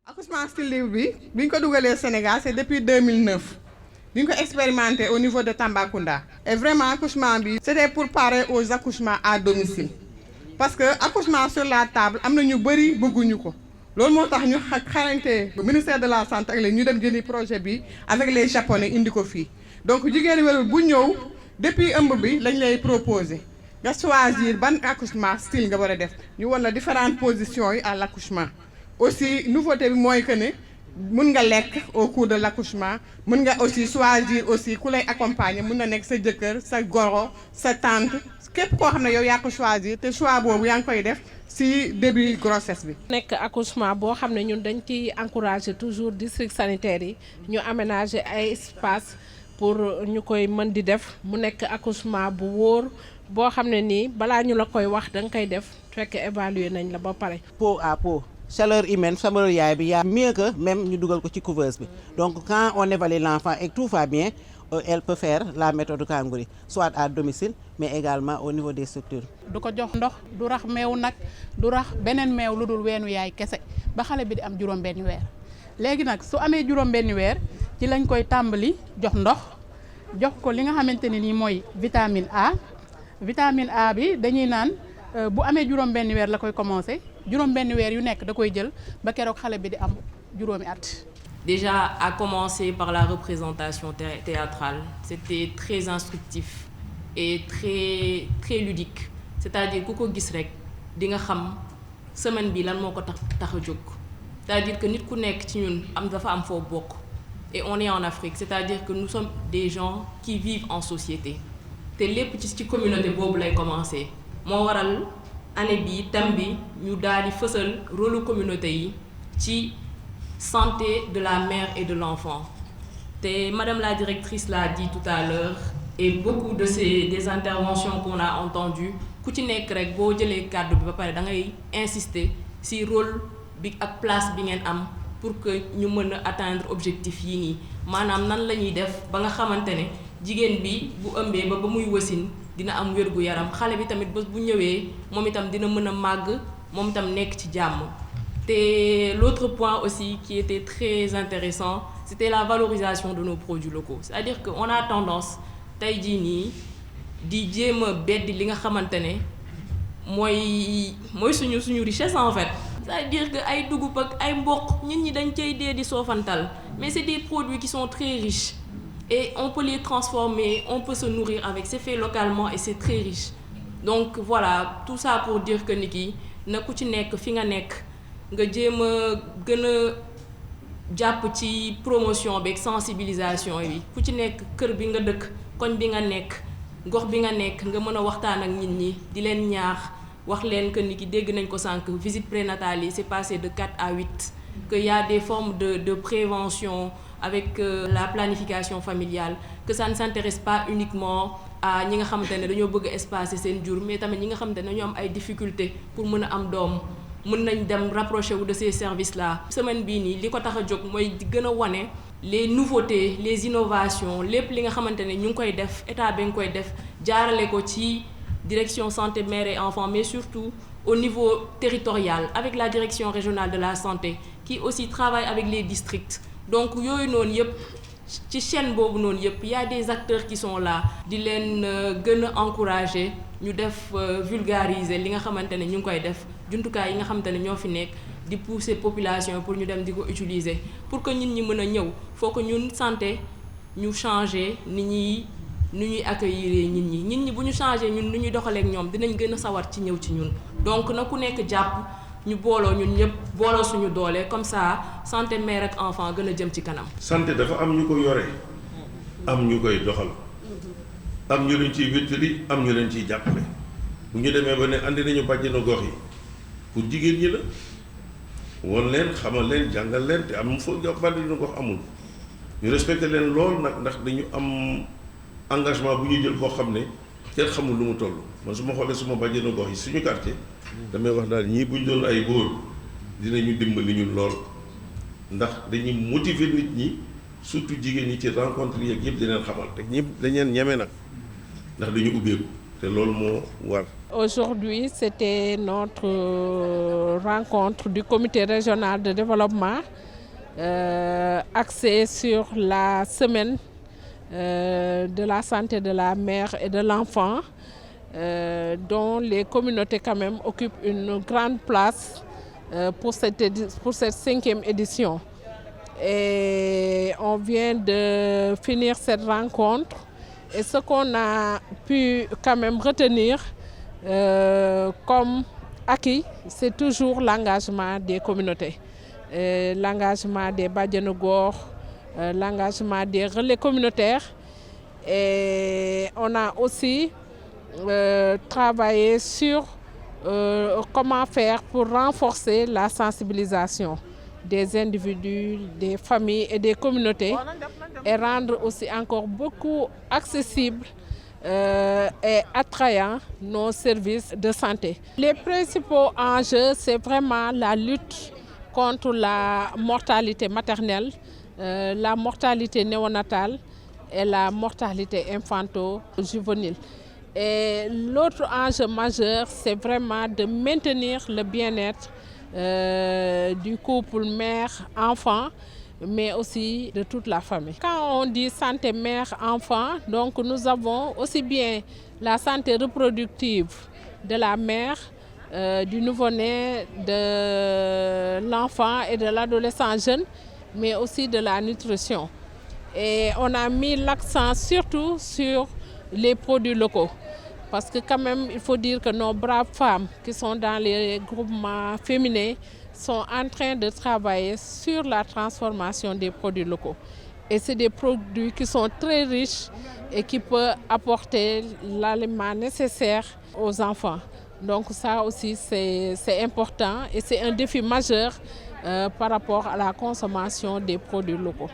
Accouchement style libre bi ñu ko dugalee Sénégal c'est depuis 2009 bi ñu ko expérimenté au niveau de Tambacounda. Et vraiment accouchement bi c'était pour parer aux accouchements à domicile parce que accouchement sur la table am na ñu bëri bëgguñu ko loolu moo tax ñu xarañte ministère de la santé ak léegi ñu dem jëli projet bi avec les japonais indi ko fii donc jigéen wérul bu ñëw depuis ëmb bi lañ lay proposer nga choisir ban accouchement style nga war a def ñu won la différentes positions yi à l'accouchement. Aussi nouveauté bi mooy que ne mën nga lekk au cours de l'accouchement mën nga aussi choisir aussi ku lay accompagner mën na nekk sa jëkkër sa goro sa tante képp koo xam ne yow yaa ko choisir te choix boobu yaa ngi koy def ci début grossesse bi. nekk accouchement boo xam ne ñun dañ ciy encourager toujours district sanitaire yi ñu aménager ay espace pour ñu koy mën di def mu nekk accouchement bu wóor boo xam ne nii balaa ñu la koy wax da nga koy def fekk évaluer nañ la ba pare. Peau à peau. Chaleur humaine chaleur yaay bi yaa mieux que même ñu dugal ko ci couveuse bi donc quand on évalue l'enfant et que tout va bien elle peut faire la méthode Kangourou soit à domicile mais également au niveau des structures. du ko jox ndox du rax meew nag du rax beneen meew lu dul weenu yaay kese ba xale bi di am juróom-benni weer léegi nag su amee juróom-benni weer ci lañ koy tàmbali jox ndox jox ko li nga xamante ne nii mooy vitamine A bi dañuy naan bu amee juróom-benni weer la koy commencer. juróom-benn weer yu nekk da koy jël ba keroog xale bi di am juróomi at. Déjà à commencer par la représentation théâtrale, c'était très instructif et très ludique. C'est-à-dire ku ko gis rek di nga xam semaine bi lan moo ko tax a jóg. C'est-à-dire que nit ku nekk ci ñun am dafa am foo bokk et on est en Afrique, c'est-à-dire que nous sommes des gens qui vivent en société. te lépp ci communauté boobu lay commencer moo waral. année bi thème bi ñu daal di fësal rôle communauté yi ci santé de la mère et de l'enfant te madame la directrice l'a dit tout à l'heure et beaucoup de des interventions qu'on a entendues ku ci nekk rek boo jëlee kàddu bi ba pare da ngay insister ci rôle bi ak place bi ngeen am pour que ñu mën a atteindre objectif yi nii maanaam nan la ñuy def ba nga xamante ne jigéen bi bu ëmbee ba muy wasin dina am wérgu yaram xale bi tamit bés bu ñëwee moom itam dina mën a màgg moom itam nekk ci jàmm te l'autre point aussi qui était très intéressant c'était la valorisation de nos produits locaux c'est-à-dire que on a tendance tey jii nii di jéem a beddi li nga xamante ne mooy suñu richesse en fait c'est-à-dire que ay dugub ak ay mboq nit ñi dañ cay dee di soofantal mais c'est des produits qui sont très riches et on peut les transformer, on peut se nourrir avec, c'est fait localement et c'est très riche. Donc voilà, tout ça pour dire que nit ki na ku ci nekk fi nga nekk nga jéem a gën a jàpp ci promotion beeg sensibilisation yi ku ci nekk kër bi nga dëkk koñ bi nga nekk gox bi nga nekk nga mën a waxtaan ak nit ñi di leen ñaax wax leen que nit ki dégg nañ ko sànq visite prénatale yi c'est passé de 4 à 8 que y a des formes de prévention avec la planification familiale que ça ne s'intéresse pas uniquement à ñi nga xamante ne dañoo bëgg a espacer seen jur mais tamit ñi nga xamante ne dañoo am ay difficultés pour mën a am doom mën nañ dem rapprocher wu de ces services là. semaine bii nii li ko tax a jóg mooy di gën a wane les nouveautés les innovations lépp li nga xamante ne ñu ngi koy def état bi nga koy def jaarale ko ci direction santé mère et enfant mais surtout au niveau territorial avec la direction régionale de la santé qui aussi travaille avec les districts. Donc yooyu noonu yëpp ci chaîne boobu noonu yëpp y a des acteurs qui sont là di leen gën a encourager ñu def vulgariser li nga xamante ne ñu ngi koy def jumtukaay yi nga xamante ne ñoo fi nekk di pousser population pour ñu dem di ko utiliser pour que nit ñi mën a ñëw faut que ñun santé ñu changer ni ñuy accueillir nit ñi bu ñu changer ñun ni ñuy doxaleek ñoom dinañ gën a sawar ci ñëw ci ñun donc na ku nekk jàpp ñu booloo ñun ñëpp booloo suñu doole comme ça santé mère ak enfant gën a jëm ci kanam. santé dafa am ñu ko yore am ñu koy doxal am ñu leen ciy wéttali am ñu leen ciy jàppale bu ñu demee ba ne andi nañu bàjjenu gox yi pour jigéen ñi la won leen xamal leen jàngal leen te am foo bàjjenu gox amul ñu respecté leen lool nag ndax dañu am engagement bu ñuy jël boo xam ne kenn xamul lu mu toll man su ma xoolee suma bàjjenu gox yi suñu quartier. damay wax daal ñii buñ doon ay góor dinañu dimbali ñun lool ndax dañuy motiver nit ñi surtout jigéen ñi ci rencontre yeeg yëpp di leen xamal te ñëpp dañ leen ñeme nag ndax dañu ubbeeku te loolu moo war. Aujourd'hui, c'était notre rencontre du comité régional de développement axée sur la semaine de la santé de la mère et de l'enfant, dont les communautés quand même occupent une grande place pour cette 5e édition. Et on vient de finir cette rencontre et ce qu'on a pu quand même retenir comme acquis, c'est toujours l'engagement des communautés, l'engagement des bajenu gox, l'engagement des relais communautaires. Et on a aussi travaillé sur comment faire pour renforcer la sensibilisation des individus, des familles et des communautés et rendre aussi encore beaucoup accessibles et attrayants nos services de santé. Les principaux enjeux, c'est vraiment la lutte contre la mortalité maternelle, la mortalité néonatale et la mortalité infanto-juvénile. Et l'autre enjeu majeur, c'est vraiment de maintenir le bien-être du couple mère-enfant, mais aussi de toute la famille. Quand on dit santé mère-enfant, donc nous avons aussi bien la santé reproductive de la mère, du nouveau-né, de l'enfant et de l'adolescent jeune, mais aussi de la nutrition. Et on a mis l'accent surtout sur les produits locaux. Parce que quand même, il faut dire que nos braves femmes qui sont dans les groupements féminins sont en train de travailler sur la transformation des produits locaux. Et c'est des produits qui sont très riches et qui peuvent apporter l'aliment nécessaire aux enfants. Donc ça aussi, c'est important et c'est un défi majeur par rapport à la consommation des produits locaux.